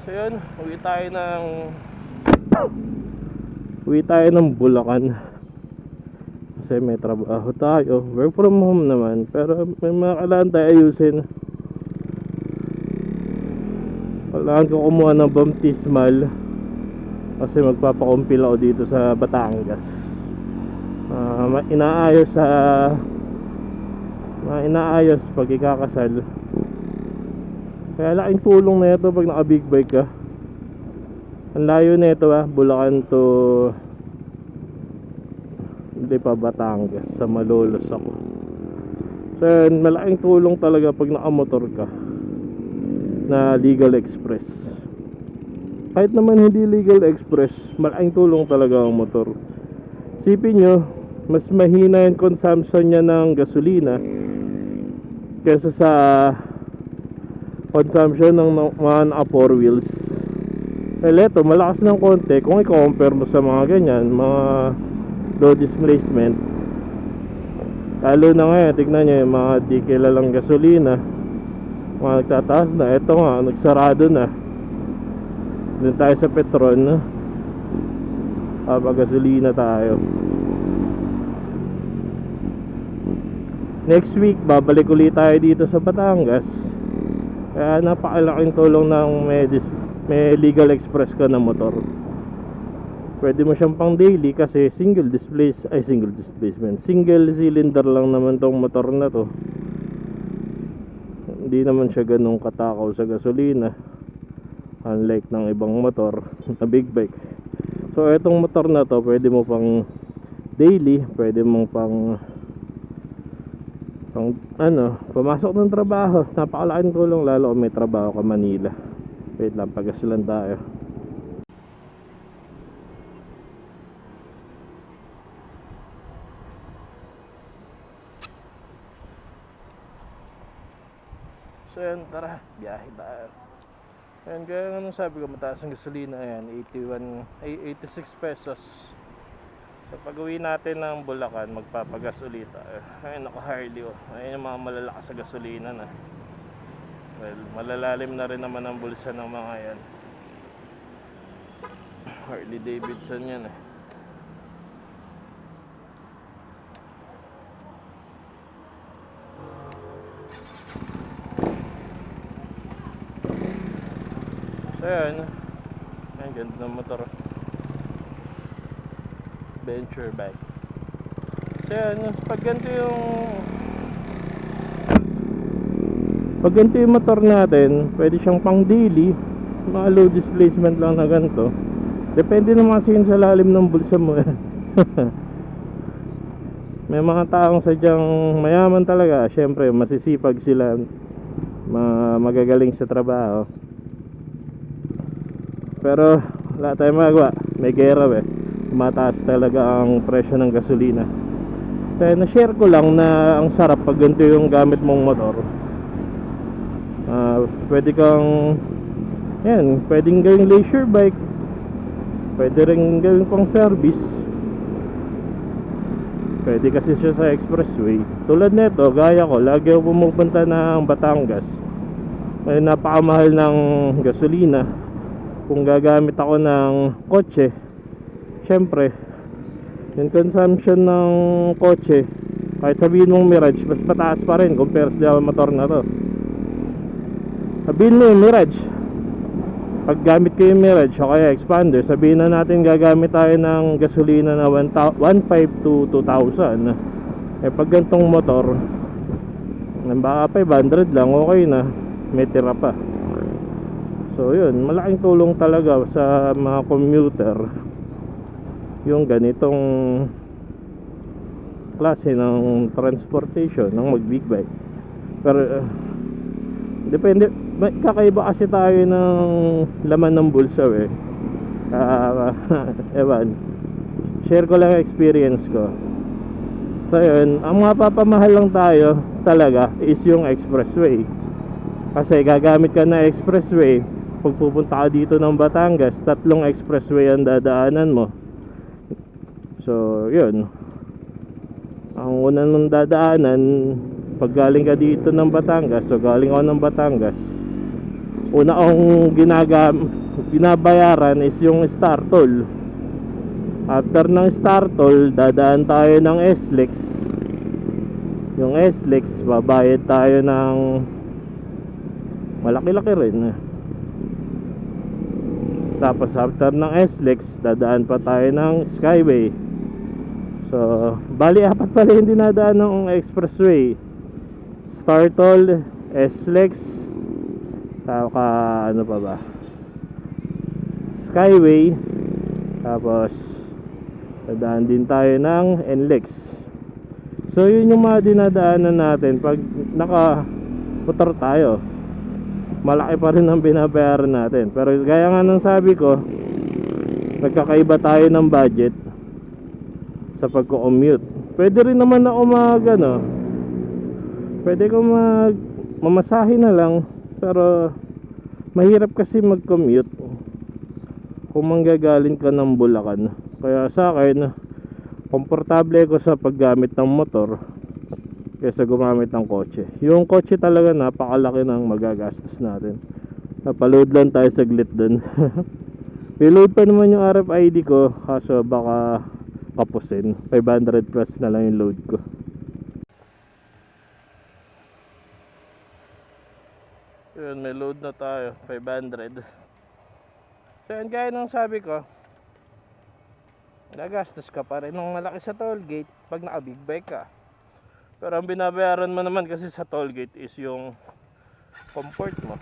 So yun, uwi tayo ng Bulacan. Kasi may trabaho tayo. Work from home naman, pero may mga kailangan tayo ayusin. Kailangan ko kumuha ng baptismal kasi magpapakumpil ako dito sa Batangas. Inaayos pag ikakasal. Kaya laking tulong na ito pag naka big bike ka. Ang layo na ito Bulacan to Batangas, sa Malolos ako. So yun, malaking tulong talaga pag nakamotor ka na legal express. Kahit naman hindi legal express, malaking tulong talaga ang motor. Isipin nyo, mas mahina yung consumption niya ng gasolina kesa sa consumption ng mga naka 4 wheels. Eto, malakas ng konti kung i-compare mo sa mga ganyan, mga low displacement. Lalo na ngayon, tignan nyo yung mga di kilalang gasolina, mga nagtataas na. Ito nga, nagsarado na. Doon tayo sa Petron, gasolina tayo. Next week, babalik ulit tayo dito sa Batangas. Kaya napakalaking tulong ng may legal express ka na motor. Pwede mo siyang pang daily kasi single cylinder lang naman tong motor na to. Hindi naman siya ganun katakaw sa gasolina, unlike ng ibang motor na big bike. So etong motor na to, pwede mo pang daily, pwede mo pang pumasok ng trabaho. Napakalaking tulong, lalo kung may trabaho ka Manila. Wait lang, pagkasilan tayo. So yan, tara, biyahe tayo. Ayan, kaya nga sabi ko, mataas ang gasolina. Ayan, 86 pesos. So pag uwi natin ng Bulacan, magpapagas ulit tayo. Ayan, naka-Harley Ayan yung mga malalakas sa gasolina na. Well, malalalim na rin naman ang bulsa ng mga yan. Harley Davidson yan So yan, ganda ng motor. Venture bike. So yan, pag ganito yung motor natin, pwede siyang pang daily, mga low displacement lang na ganito. Depende naman kasi yun sa lalim ng bulsa mo. May mga taong sadyang mayaman talaga, syempre masisipag sila, magagaling sa trabaho. Pero wala tayong magawa, may gera mataas talaga ang presyo ng gasolina. Kaya na-share ko lang na ang sarap pag ganito yung gamit mong motor. Pwedeng gawing leisure bike, pwede rin gawing pang service, pwede kasi siya sa expressway. Tulad nito, gaya ko, lagi ako pumupunta ng Batangas. Ay napakamahal ng gasolina. Kung gagamit ako ng kotse, syempre yung consumption ng kotse, kahit sabihin mong Mirage, mas mataas pa rin compare sa motor na to. Sabihin mo yung Mirage, pag gamit ko yung Mirage o kaya Expander, sabihin na natin gagamit tayo ng gasolina na 1,500 to 2,000. Pag gantong motor, baka 500 lang, okay na, may tira pa. So yun, malaking tulong talaga sa mga commuter yung ganitong klase ng transportation, ng mag big bike. Pero depende, kakaiba kasi tayo ng laman ng bulsa ewan, share ko lang experience ko. So yun, ang mapapamahal lang tayo talaga is yung expressway. Kasi gagamit ka na expressway, pag pupunta ka dito ng Batangas, 3 expressway ang dadaanan mo. So yun, ang una ng dadaanan, pag galing ka dito ng Batangas, so galing ako ng Batangas, una kong binabayaran is yung Star Toll. After ng Star Toll, dadaan tayo ng SLEX. Yung SLEX, babayad tayo ng malaki-laki rin. Tapos after ng SLEX, dadaan pa tayo ng Skyway. So, bali apat pala yung dinadaan ng expressway. Star Toll, SLEX, ano pa ba? Skyway. Tapos dadaan din tayo ng NLEX. So yun yung mga dinadaanan natin pag naka-motor tayo. Malaki pa rin ang binabayaran natin. Pero gaya nga ng sabi ko, nagkakaiba tayo ng budget sa pagko-commute. Pwede rin naman ako pwede ko mamasahe na lang. Pero mahirap kasi mag-commute kung manggagaling ka ng Bulacan. Kaya sa akin, komportable ko sa paggamit ng motor kaysa gumamit ng kotse. Yung kotse talaga napakalaki ng magagastos natin. Napaload lang tayo saglit dun. Reload pa naman yung RFID ko, kaso baka kapusin. 500 plus na lang yung load ko. Yun, may load na tayo, 500. So yun, gaya ng sabi ko, gagastos ka pa rin ng malaki sa toll gate pag naka big bike ka. Pero ang binabayaran mo naman kasi sa toll gate is yung comfort mo.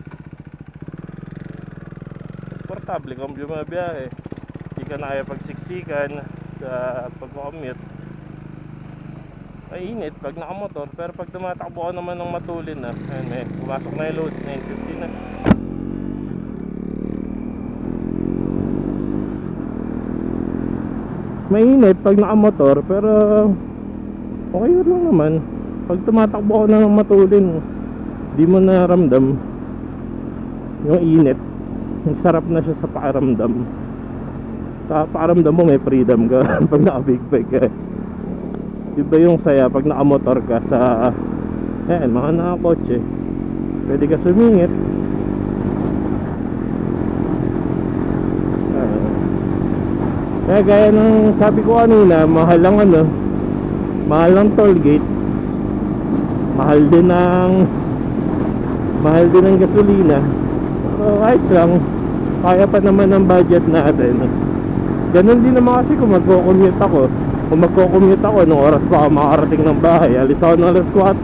Komportable kung bumabiyahe, hindi ka na kaya pagsiksikan sa pag-commute. Mainit pag nakamotor, pero pag tumatakbo ka naman ng matulin na, ayun, may pumasok na yung load, 950 na. Mainit pag nakamotor, pero okay lang naman. Pag tumatakbo ka na ng matulin, di mo naramdam yung init. Sarap na siya sa pakiramdam. Sa pakiramdam mo may freedom ka pag naka big bike ka. Iba yung saya pag nakamotor ka sa mga nakakotse. Pwede ka sumingit. Kaya gaya ng sabi ko kanina, mahal ang toll gate. Mahal din ang gasolina. Pero ayos lang, kaya pa naman ang budget natin. Ganun din naman kasi kung magko-commute ako. Nung oras pa ako makarating ng bahay. Alis ako ng alas 4.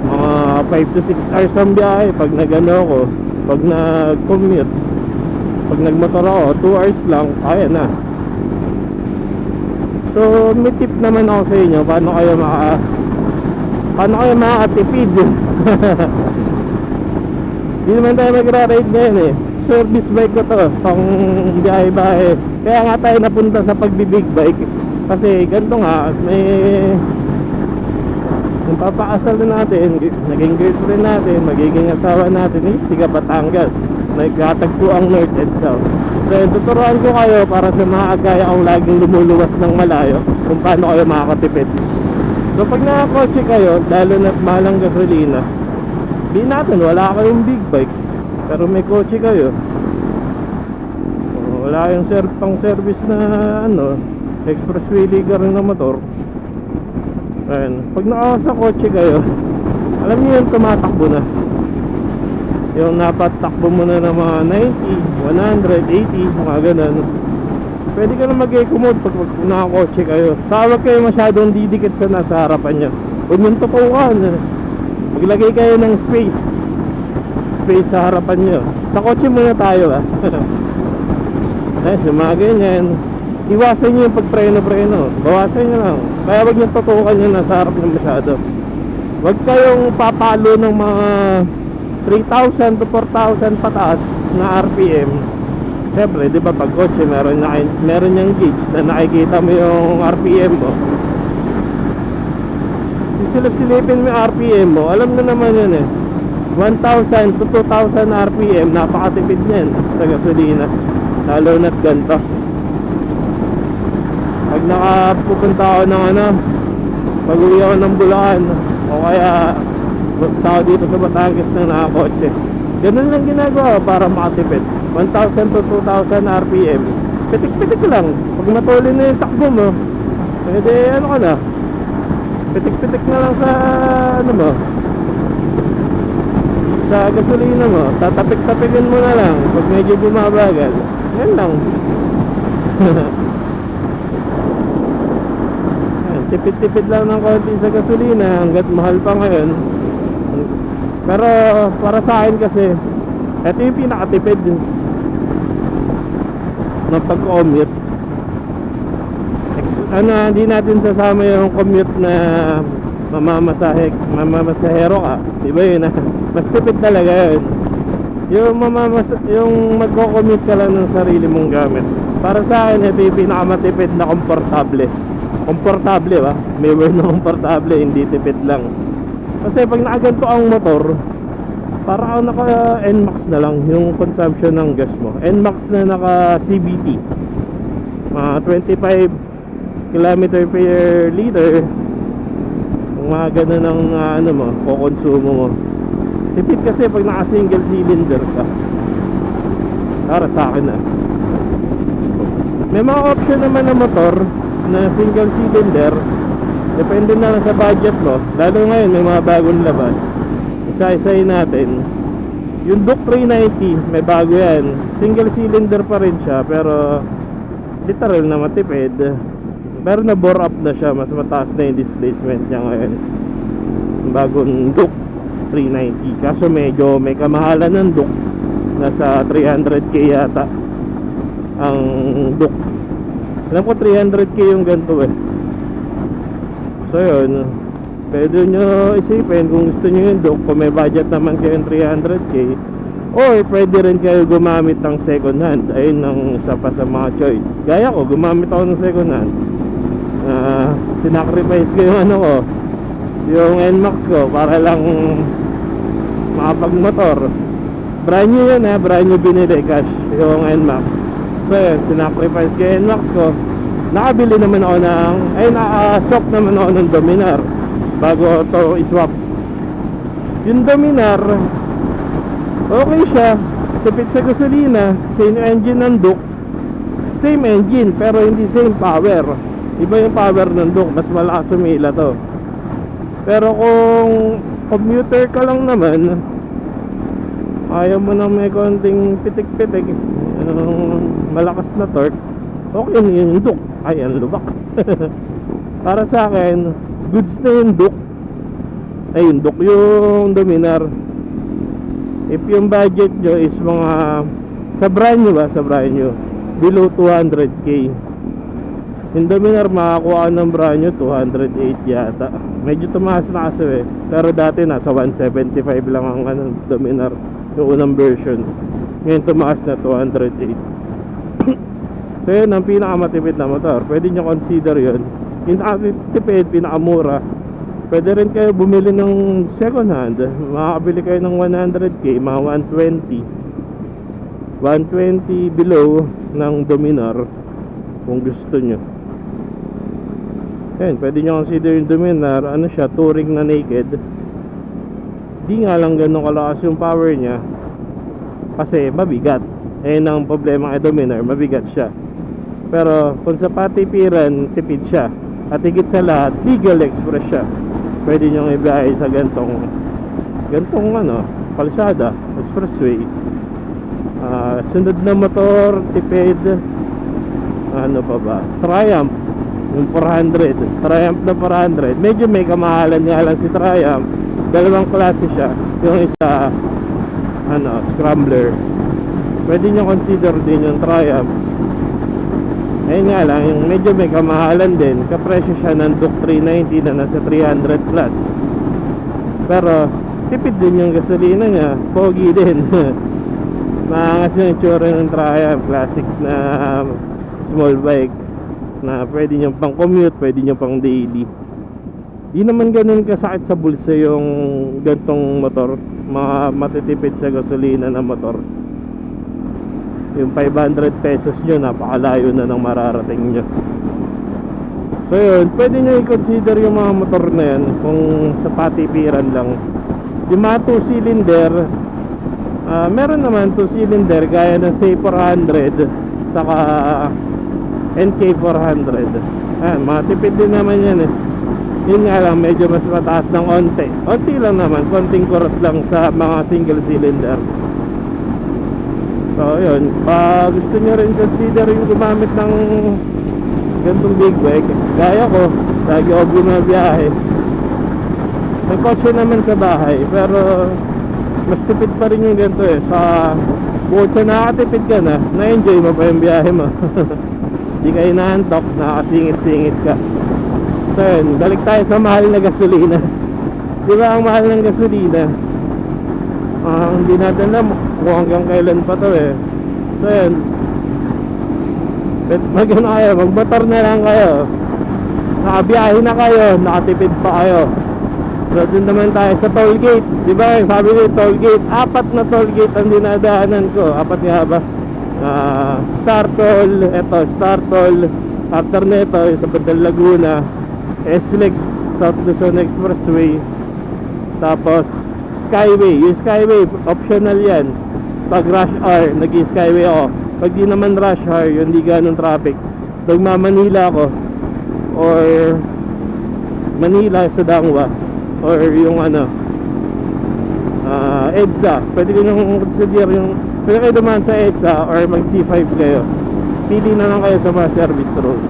Mga 5 to 6 hours ang biyahe pag nag-ano ako. Pag nag-commute, pag nagmotor ako, 2 hours lang, kaya na. So may tip naman ako sa inyo paano kayo makakatipid. Hindi naman tayo magra-ride ngayon eh. Service bike ko to, pang biyahe-bahe. Kaya nga tayo napunta sa pagbibig bike. Kasi ganito nga, yung papakasal na natin, naging girlfriend natin, magiging asawa natin is tiga Batangas. Nagkatagpo ang North and South. So tuturuan ko kayo para sa mga agaya akong laging lumuluwas ng malayo kung paano kayo makakatipid. So pag nakakotse kayo, lalo na't mahalang gasolina, di natin, wala kayong big bike, pero may kotse kayo, wala kayong pang service na expressway ligar na motor. Ayun, pag nakasa kotse kayo, alam niyo yung tumatakbo na, yung napatakbo mo na ng mga 90, 100, 80, mga ganun. Pwede ka na mag-e-commute pag nakakotse kayo. Sawag kayo masyadong didikit sa nasa harapan nyo. Huwag yung tutukan. Maglagay kayo ng space sa harapan nyo. Sa kotse muna tayo sa mga ganyan, iwasan nyo yung pagpreno-preno. Bawasan nyo lang. Kaya huwag nyo tutukan nyo nasa harap nyo masyado. Huwag kayong papalo ng mga 3,000 to 4,000 pataas na RPM. Siyempre, di ba pag kotse meron niyang gauge na nakikita mo yung RPM mo. Sisilip-silipin mo yung RPM mo, alam na naman yun eh. 1,000 to 2,000 RPM, napakatipid niyan sa gasolina. Lalo na't ganito. Pag nakapupunta ako ng pag-uwi ako ng Bulacan, o kaya punta ako dito sa Batangas na nakakotse, Ganun lang ginagawa para makatipid. 1,000 to 2,000 RPM. Pitik-pitik lang. Pag matulin na yung takbo mo, edi ano ka na, pitik-pitik na lang sa ano mo, sa gasolina mo. Tatapik-tapikin mo na lang pag medyo bumabagal. Yan lang. Tipid-tipid lang ng konti sa gasolina hanggat mahal pa ngayon. Pero para sa akin kasi, ito yung pinakatipid ng pag-commute. Hindi natin sasama yung commute na mamamasahero ka. Diba yun? Mas tipid talaga yun. Yung magko-commute ka lang ng sarili mong gamit. Para sa akin, ito yung pinakamatipid na komportable. Komportable ba? May word na komportable, hindi tipid lang. Kasi pag nakaganto ang motor, para ang naka NMAX na lang yung consumption ng gas mo. NMAX na naka CVT, 25 km per liter. Kung mga ganun ang ano mo, kukonsumo mo. Tipid kasi pag naka single cylinder ka. Para sa akin may mga option naman na motor na single cylinder, depende na lang sa budget mo. Lalo ngayon may mga bagong labas, isa-isayin natin. Yung Duke 390 may bago yan, single cylinder pa rin siya, pero literal na matipid. Pero na bore up na siya, mas mataas na yung displacement niya ngayon, yung bagong Duke 390. Kaso medyo may kamahalan ng Duke, nasa 300k yata ang Duke. Alam ko 300k yung ganito eh. So yun, pwede nyo isipin kung gusto nyo yung Duke. Kung may budget naman kayo yung 300k, or pwede rin kayo gumamit ng second hand. Ayun ang isa pa sa mga choice. Gaya ko, gumamit ako ng second hand. Sinacrifice ko yung ano ko, yung NMAX ko, para lang makapagmotor. Brand new yun brand new binili cash yung NMAX. So yun, sinacrifice ko yung NMAX ko. Nakabili naman ako ng naka-swap naman ako ng Dominar bago to i-swap. Yung Dominar, okay siya, tipid sa gasolina, same engine ng Duke, same engine pero hindi same power. Iba yung power ng Duke, mas malakas sumila to. Pero kung commuter ka lang naman, ayaw mo na may konting pitik-pitik, malakas na torque, okay na yung Duke. Ay, ang lubak. Para sa akin, goods na yung Duke. Ay, yung Duke, yung Dominar. If yung budget nyo is mga sa brand new below 200k, yung Dominar makakuha ng brand new 208 yata. Medyo tumaas na kasi pero dati nasa 175 lang ang Dominar, yung unang version. Ngayon tumaas na 208. So yun ang pinakamatipid na motor. Pwede nyo consider yun. Pinakatipid, pinakamura. Pwede rin kayo bumili ng second hand. Makakabili kayo ng 100k, mga 120 below ng Dominar kung gusto nyo. Yan, pwede nyo consider yung Dominar. Ano siya, touring na naked. Di nga lang ganun kalakas yung power nya, kasi mabigat. Ayun ang problema kay Dominar, mabigat siya. Pero kung sa patipiran, tipid siya. At higit sa lahat, legal express siya. Pwede nyo ibiyahe sa gantong kalsada, expressway. Sunod na motor, tipid. Ano pa ba? Triumph, yung 400. Triumph na 400. Medyo may kamahalan nga lang si Triumph. Dalawang klase siya. Yung isa, scrambler. Pwede nyo consider din yung Triumph. Ayun nga lang, yung medyo may kamahalan din. Kapresyo siya ng Duke 390 na nasa 300 plus. Pero tipid din yung gasolina niya, pogi din. Maangas yung itsura ng Triumph, classic na small bike na pwede nyo pang commute, pwede nyo pang daily. Di naman ganun kasakit sa bulsa yung gantong motor, mga matitipid sa gasolina na motor. Yung 500 pesos nyo, napakalayo na ng mararating nyo. So yun, pwede nyo i-consider yung mga motor na yan kung sa patipiran lang. Yung mga 2 cylinder, Meron naman 2 cylinder gaya ng C400 saka NK400. Matipid din naman yan eh. Yun nga lang, medyo mas mataas ng onte. Onti lang naman, konting kurot lang sa mga single cylinder. So yun, pag gusto nyo rin consider yung gumamit ng gantong big bike, gaya ko, lagi ako bumabiyahe. May kotse naman sa bahay, pero mas tipid pa rin yung ganito eh. Bukod sa nakatipid ka na-enjoy mo pa yung biyahe mo. Di ka inaantok, nakasingit-singit ka. So yun, balik tayo sa mahal na gasolina. Di ba ang mahal ng gasolina? Hindi natin alam kung hanggang kailan pa to eh. So yun, magmotor na lang kayo. Nakabiyahe na kayo, nakatipid pa kayo. So dun naman tayo sa toll gate. Di ba sabi ko toll gate, 4 na toll gate ang dinadaanan ko. 4 nga ba? Star Toll, Star Toll. After nito, sa Badal Laguna, SLEX, South Luzon Expressway. Tapos Skyway. Yung Skyway, optional yan. Pag rush hour, nag-skyway ako. Pag di naman rush hour, yung di ganun traffic, Manila ako, or Manila sa Dangwa, or yung EDSA. Pwede ko nang consider yung, pwede kayo dumaan sa EDSA or mag C5 kayo. Pili na lang kayo sa mga service road.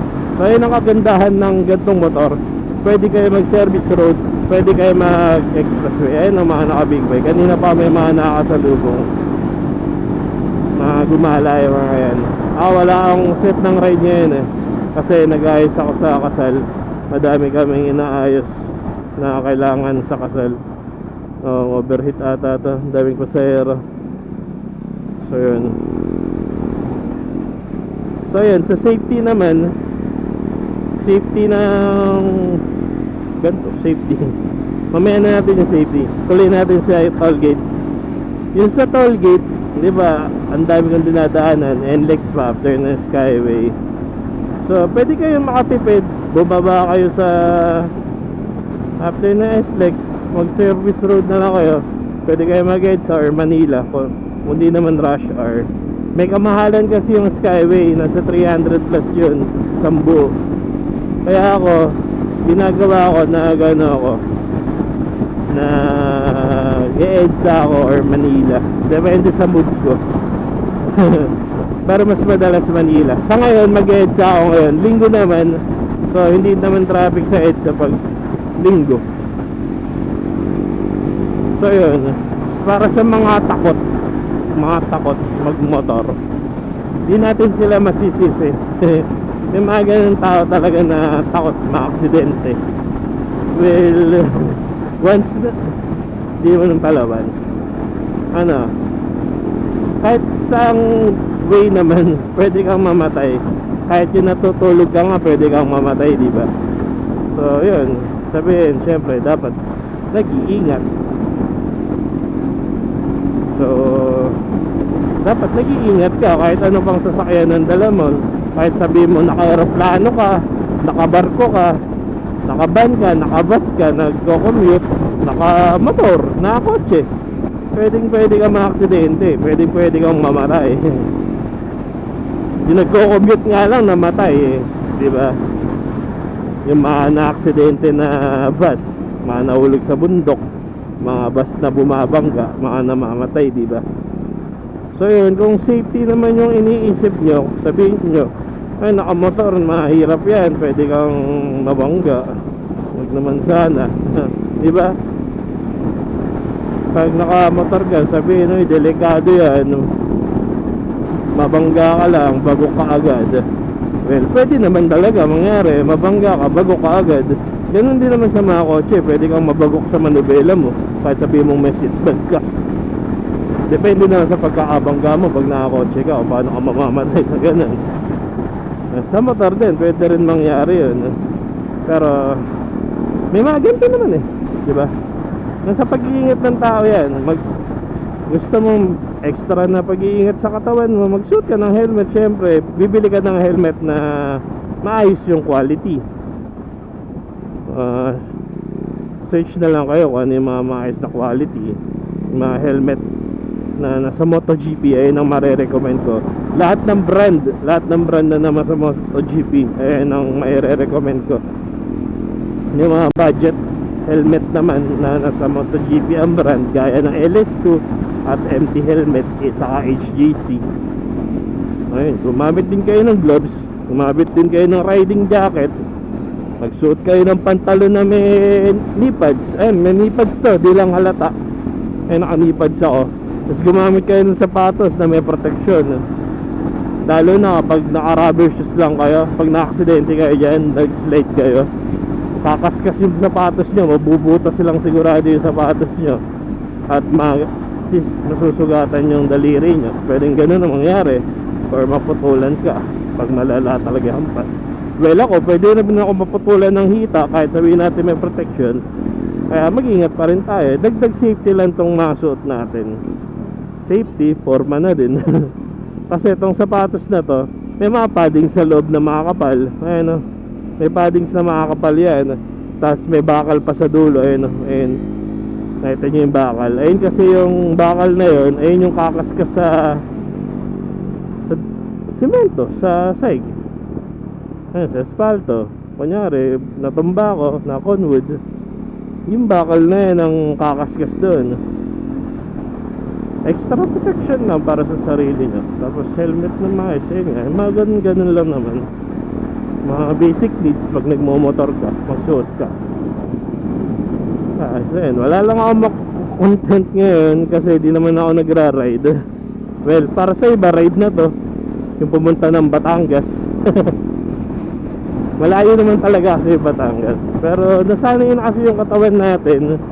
So yun ang kagandahan ng gantong motor. Pwede kayo mag service road, pwede kayo mag expressway. Ayun ang mga naka big bike. Kanina pa may mga nakakasalubong, mga gumala yung mga yan. Wala akong set ng ride ngayon eh, kasi nag-ayos ako sa kasal. Madami kaming inaayos na kailangan sa kasal. Overheat ata to, daming pasahero. So yun. So yun, sa safety naman, safety ng ganito, safety. Mamaya na natin yung safety. Tuloy natin sa toll gate. Yung sa toll gate, di ba, ang dami kong dinadaanan, NLEX pa after ng Skyway. So pwede kayo makatipid, bumaba kayo sa after na SLEX, mag service road na lang kayo. Pwede kayo mag-EDSA or Manila kung hindi naman rush hour. May kamahalan kasi yung Skyway, nasa 300 plus yun, sambu. Kaya ako, ginagawa ko na gano ako, na i-EDSA ako or Manila. Depende sa mood ko. Pero mas madalas Manila. Sa ngayon, mag-EDSA ako ngayon. Linggo naman, so hindi naman traffic sa EDSA pag linggo. So yun, para sa mga takot magmotor, di natin sila masisisi. Yung mga ganun tao talaga na takot ma-aksidente. Well, once na, di mo nang pala once, kahit saang way naman pwede kang mamatay. Kahit yung natutulog ka nga, pwede kang mamatay, di ba? So yun, sabihin, syempre dapat nag-iingat. So dapat nag-iingat ka kahit ano pang sasakyan ng dala mo. Kahit sabihin mo naka-aeroplano ka, nakabarko ka, nakaban ka, nakabus ka, nagko-commute, naka-motor, naka-kotse, pwede kang ma-aksidente, pwede kang mamatay. Yung nagko-commute nga lang namatay eh, di ba? Yung mga na-aksidente na bus, mga nahulog sa bundok, mga bus na bumabangga, mga namamatay, di ba? So yun, kung safety naman yung iniisip nyo, sabihin nyo, ay nakamotor, mahirap yan, pwede kang mabangga, huwag naman sana. Di ba? Pag nakamotor ka, sabihin nyo, delikado yan, mabangga ka lang, bagok ka agad. Well, pwede naman talaga mangyari, mabangga ka, bagok ka agad. Ganun din naman sa mga kotse, pwede kang mabagok sa manubela mo kahit sabihin mong may seatbelt ka. Depende na sa pagkakabangga mo pag nakakotse ka o paano ka mamamatay sa ganun. Sa motor din, pwede rin mangyari yun. Pero may mga ganito naman eh, di ba? Nasa pag-iingat ng tao yan. Gusto mong extra na pag-iingat sa katawan mo, mag-suit ka ng helmet. Syempre, bibili ka ng helmet na maayos yung quality. Search na lang kayo kung ano yung mga maayos na quality, mga helmet na nasa MotoGP, ayun ang marerecommend ko. Lahat ng brand na naman sa MotoGP, ayun ang maire-recommend ko. Yung mga budget helmet naman na nasa MotoGP ang brand, gaya ng LS2 at MT helmet, saka HJC. Ayun, gumamit din kayo ng gloves, gumamit din kayo ng riding jacket, magsuot kayo ng pantalon na may knee pads. Ayun, may knee pads to, di lang halata. Ayun, naka knee pads ako. Tapos gumamit kayo ng sapatos na may protection, lalo na kapag naka-rubber shoes lang kayo. Pag na-aksidente kayo dyan, nag-slide kayo, kakaskas yung sapatos nyo, mabubutas silang sigurado yung sapatos nyo, at masusugatan yung daliri nyo. Pwedeng ganun ang mangyari, or maputulan ka pag malala talaga hampas. Well, ako, pwede na ako maputulan ng hita kahit sabihin natin may protection. Kaya mag-ingat pa rin tayo. Dagdag safety lang tong masuot natin. Safety, forma na din. Kasi itong sapatos na to, may mga padding sa loob na makakapal. Ayun o, may paddings na makakapal yan. Tapos may bakal pa sa dulo. Ayun o, ayun. Nakita nyo yung bakal. Ayun kasi yung bakal na yun, ayun yung kakaskas sa semento, sa sag. Ayun, sa asfalto. Kunyari, natumba ko, na conwood, yung bakal na yan ang kakaskas doon. Extra protection lang para sa sarili nyo. Tapos helmet na maayos. Ayun, mga ganun lang naman. Mga basic needs pag nagmomotor ka, magsuot ka. So yun, wala lang ako content ngayon kasi di naman ako nagra-ride. Well, para sa iba, ride na to, yung pumunta ng Batangas. Malayo naman talaga kasi yung Batangas, pero nasanay na kasi yung katawan natin.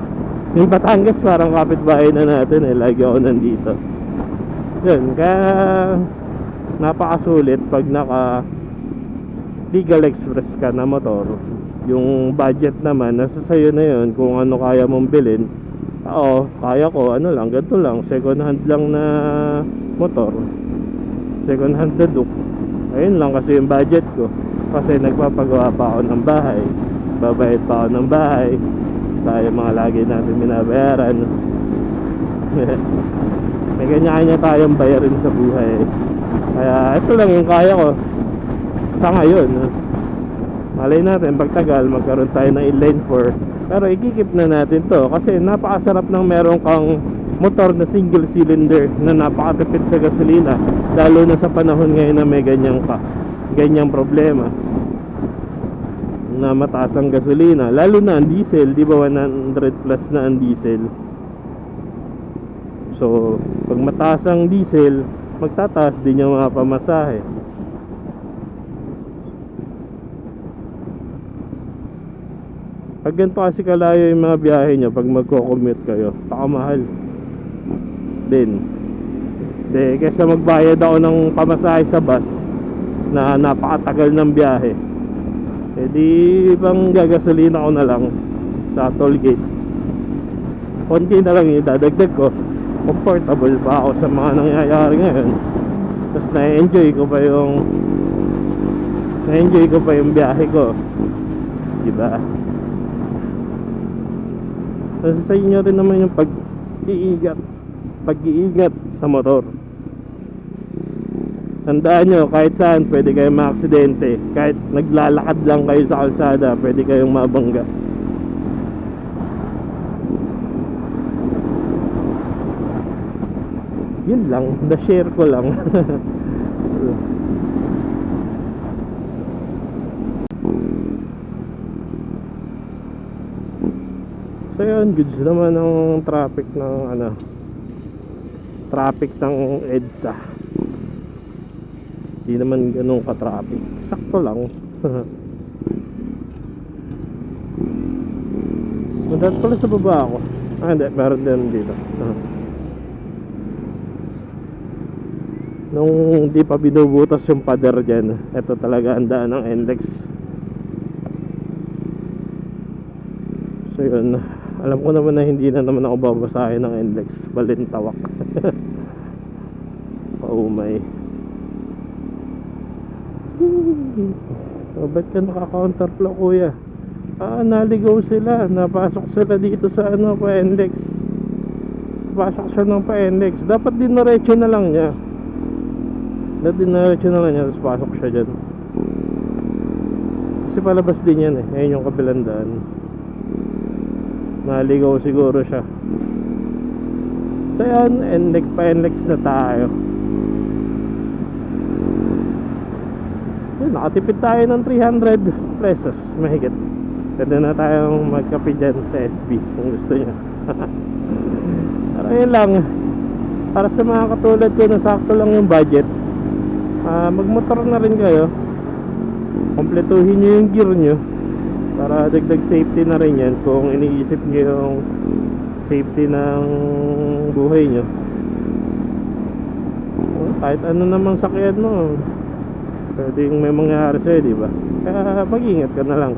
Yung Batangas parang kapitbahay na natin eh, lagi ako nandito. Yun, kaya napakasulit pag naka legal express ka na motor. Yung budget naman nasa sayo na yun, kung ano kaya mong bilhin. Oo, kaya ko, ano lang, ganito lang, second hand lang na motor, second hand na Duke. Ayun lang kasi yung budget ko. Kasi nagpapagawa pa ako ng bahay, babayad pa ako ng bahay, sayang mga lagi natin binabayaran. May kanya-kanya tayong bayarin sa buhay. Kaya ito lang yung kaya ko sa ngayon. Malay natin pagtagal magkaroon tayo ng inline 4, pero ikikip na natin to kasi napakasarap ng meron kang motor na single cylinder na napakatipid sa gasolina, lalo na sa panahon ngayon na may ganyang problema na mataas ang gasolina, lalo na ang diesel. Di ba 100 plus na ang diesel? So pag mataas ang diesel, magtataas din yung mga pamasahe. Pag ganito kasi kalayo yung mga biyahe nyo, pag magko-commute kayo, pakamahal din. Kaysa magbayad ako ng pamasahe sa bus na napakatagal ng biyahe, di bang gagasolina ko na lang sa toll gate. Konti na lang yung dadagdag ko, comfortable pa ako sa mga nangyayari ngayon. Tapos na-enjoy ko pa yung biyahe ko, diba? Nasa sa inyo rin naman yung pag-iingat sa motor. Tandaan nyo, kahit saan pwede kayong maaksidente. Kahit naglalakad lang kayo sa kalsada, pwede kayong mabangga. Yun lang, na-share ko lang. So yun, goods naman ang traffic ng traffic ng EDSA. Hindi naman ganun ka-traffic, sakto lang. Mandat pala sa baba ako. Hindi, meron din dito. Nung di pa binubutas yung pader dyan, ito talaga ang daan ng NLEX. So yun, alam ko naman na hindi na naman ako babasahin ng NLEX, balintawak. Paumay. Ba't ka naka-counterflow, kuya? Naligaw sila, napasok sila dito sa pa NLEX. Pasok siya ng pa-NLEX. Dapat dinaretso na lang niya. Tapos pasok siya dyan. Kasi palabas din yan eh. Ayun yung kabilang daan. Naligaw siguro siya. So yan, NLEX, pa-NLEX na tayo. Yun, nakatipid tayo ng 300 pesos mahigit. Pwede na tayong magkape dyan sa SB kung gusto nyo. Pero yun lang, para sa mga katulad ko na sakto lang yung budget, magmotor na rin kayo. Kompletuhin nyo yung gear nyo para dagdag safety na rin yan kung iniisip nyo yung safety ng buhay nyo. Kahit ano namang sakyan mo, pwedeng may mangyari sa'yo, diba? Kaya mag-ingat ka na lang.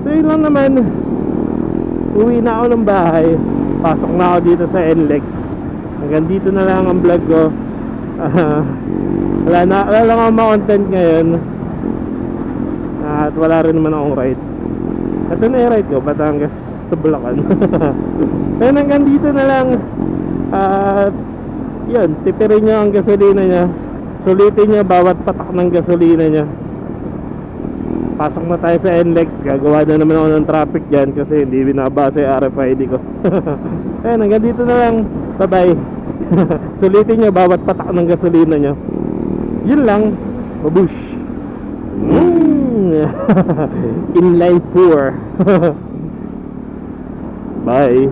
So yun lang naman, uwi na ako ng bahay, pasok na ako dito sa NLEX. Hanggang dito na lang ang vlog ko. Wala lang akong ma-content ngayon. At wala rin naman akong ride. Ito na yung ride ko, Batangas to Bulacan. Kaya hanggang dito na lang. At yun, tipirin nyo ang gasolina nya. Sulitin nyo bawat patak ng gasolina nya. Pasok na tayo sa NLEX. Gagawa na naman ako ng traffic dyan kasi hindi binabasa yung RFID ko. Ayan, hanggang dito na lang. Bye bye. Sulitin nyo bawat patak ng gasolina nyo. Yun lang. Babush. Inline 4. Bye.